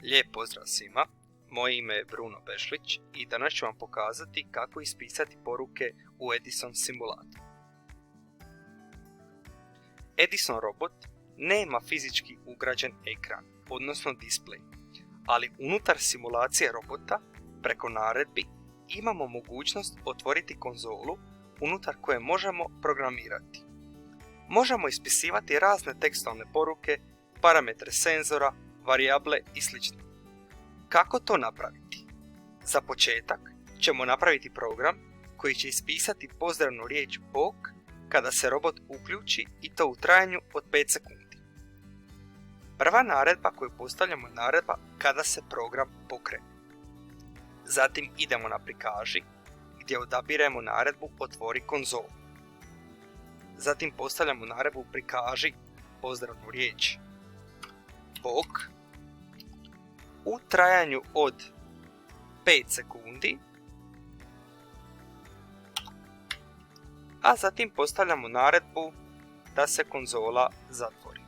Lijep pozdrav svima, moje ime je Bruno Bešlić i danas ću vam pokazati kako ispisati poruke u Edison simulatoru. Edison robot nema fizički ugrađen ekran, odnosno displej, ali unutar simulacije robota preko naredbi imamo mogućnost otvoriti konzolu unutar koje možemo programirati. Možemo ispisivati razne tekstovne poruke, parametre senzora, varijable i sl. Kako to napraviti? Za početak ćemo napraviti program koji će ispisati pozdravnu riječ Bog kada se robot uključi i to u trajanju od 5 sekundi. Prva naredba koju postavljamo je naredba kada se program pokrene. Zatim idemo na prikaži gdje odabiremo naredbu otvori konzolu. Zatim postavljamo naredbu prikaži pozdravnu riječ Bog u trajanju od 5 sekundi, a zatim postavljamo naredbu da se konzola zatvori.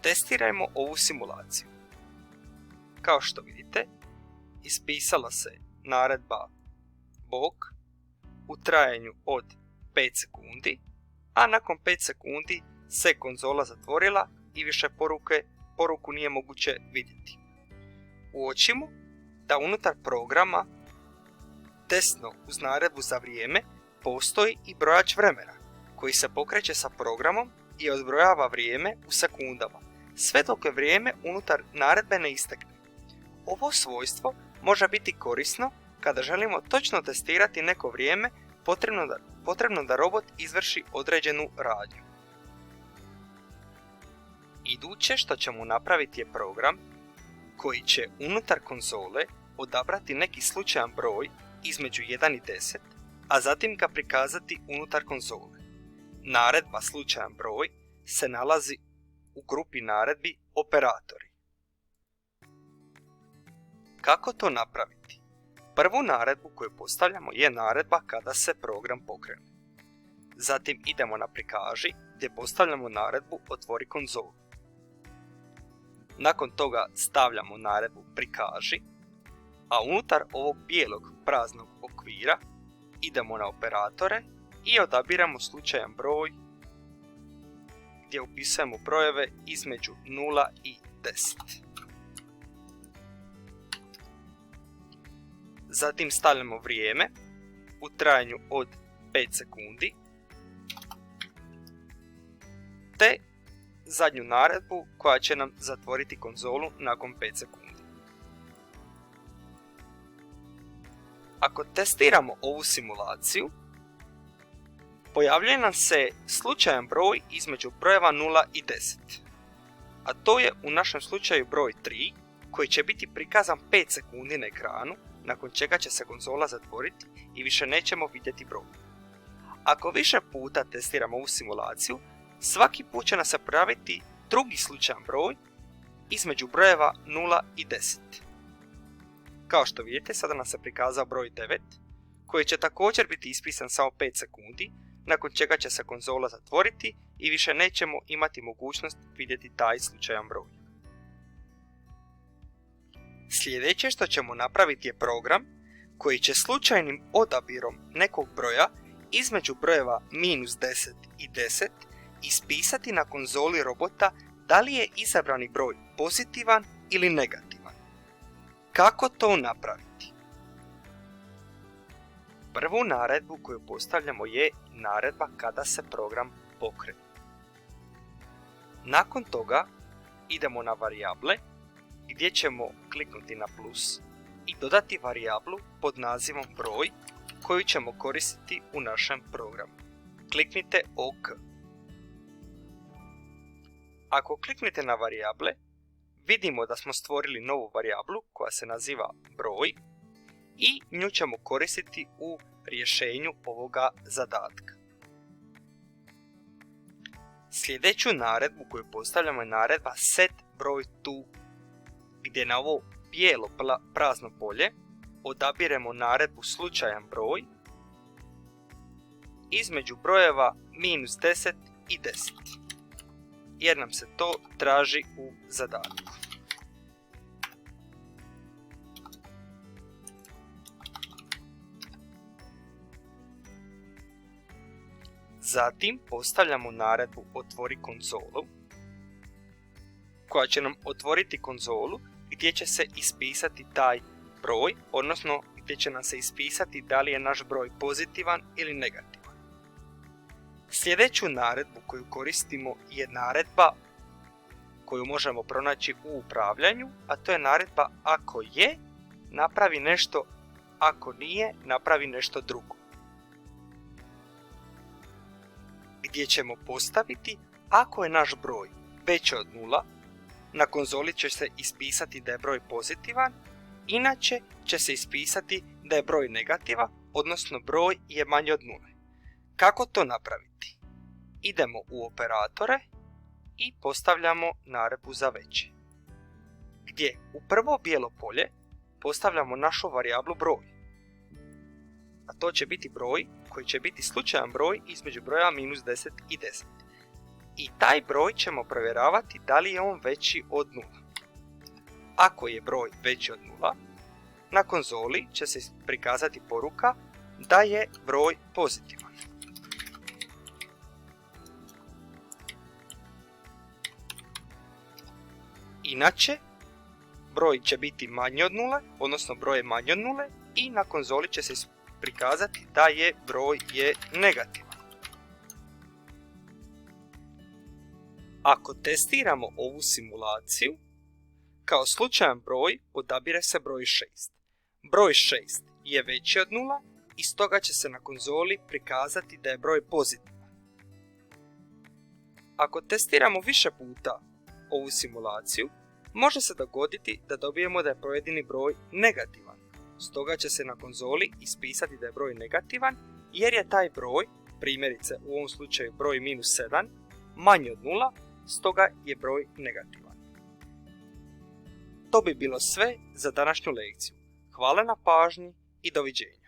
Testirajmo ovu simulaciju. Kao što vidite, ispisala se naredba Bog u trajanju od 5 sekundi, a nakon 5 sekundi se konzola zatvorila i više poruku nije moguće vidjeti. Uočimo da unutar programa desno uz naredbu za vrijeme postoji i brojač vremena koji se pokreće sa programom i odbrojava vrijeme u sekundama, sve dok je vrijeme unutar naredbe ne istekne. Ovo svojstvo može biti korisno kada želimo točno testirati neko vrijeme potrebno da robot izvrši određenu radnju. Iduće što ćemo napraviti je program koji će unutar konzole odabrati neki slučajan broj između 1 i 10, a zatim ga prikazati unutar konzole. Naredba slučajan broj se nalazi u grupi naredbi operatori. Kako to napraviti? Prvu naredbu koju postavljamo je naredba kada se program pokrene. Zatim idemo na prikaži gdje postavljamo naredbu otvori konzolu. Nakon toga stavljamo naredbu prikaži, a unutar ovog bijelog praznog okvira idemo na operatore i odabiramo slučajan broj gdje upisujemo brojeve između 0 i 10. Zatim stavljamo vrijeme u trajanju od 5 sekundi te zadnju naredbu koja će nam zatvoriti konzolu nakon 5 sekundi. Ako testiramo ovu simulaciju, pojavljuje nam se slučajan broj između brojeva 0 i 10, a to je u našem slučaju broj 3 koji će biti prikazan 5 sekundi na ekranu, nakon čega će se konzola zatvoriti i više nećemo vidjeti broj. Ako više puta testiramo ovu simulaciju, svaki put će nam se pojaviti drugi slučajan broj između brojeva 0 i 10. Kao što vidite, sada nam se prikazao broj 9, koji će također biti ispisan samo 5 sekundi, nakon čega će se konzola zatvoriti i više nećemo imati mogućnost vidjeti taj slučajan broj. Sljedeće što ćemo napraviti je program koji će slučajnim odabirom nekog broja između brojeva -10 i 10 ispisati na konzoli robota da li je izabrani broj pozitivan ili negativan. Kako to napraviti? Prvu naredbu koju postavljamo je naredba kada se program pokrene. Nakon toga idemo na varijable gdje ćemo kliknuti na plus i dodati varijablu pod nazivom broj koju ćemo koristiti u našem programu. Kliknite OK. Ako kliknete na varijable, vidimo da smo stvorili novu varijablu koja se naziva broj i nju ćemo koristiti u rješenju ovoga zadatka. Sljedeću naredbu koju postavljamo je naredba set broj to, gdje na ovo bijelo prazno polje odabiremo naredbu slučajan broj između brojeva -10 i 10. Jer nam se to traži u zadatku. Zatim postavljamo naredbu otvori konzolu, koja će nam otvoriti konzolu gdje će se ispisati taj broj, odnosno gdje će nam se ispisati da li je naš broj pozitivan ili negativan. Sljedeću naredbu koju koristimo je naredba koju možemo pronaći u upravljanju, a to je naredba ako je, napravi nešto, ako nije, napravi nešto drugo. Gdje ćemo postaviti ako je naš broj veći od 0, na konzoli će se ispisati da je broj pozitivan, inače će se ispisati da je broj negativan, odnosno broj je manji od 0. Kako to napraviti? Idemo u operatore i postavljamo naredbu za veće, gdje u prvo bijelo polje postavljamo našu varijablu broj, a to će biti broj koji će biti slučajan broj između broja -10 i 10. I taj broj ćemo provjeravati da li je on veći od 0. Ako je broj veći od 0, na konzoli će se prikazati poruka da je broj pozitivan. Inače, broj će biti manji od 0, odnosno broj je manji od 0 i na konzoli će se prikazati da je broj negativan. Ako testiramo ovu simulaciju, kao slučajan broj odabire se broj 6. Broj 6 je veći od 0 i stoga će se na konzoli prikazati da je broj pozitivan. Ako testiramo više puta ovu simulaciju, može se dogoditi da dobijemo da je pojedini broj negativan. Stoga će se na konzoli ispisati da je broj negativan jer je taj broj, primjerice u ovom slučaju broj -7, manji od 0, stoga je broj negativan. To bi bilo sve za današnju lekciju. Hvala na pažnji i doviđenja.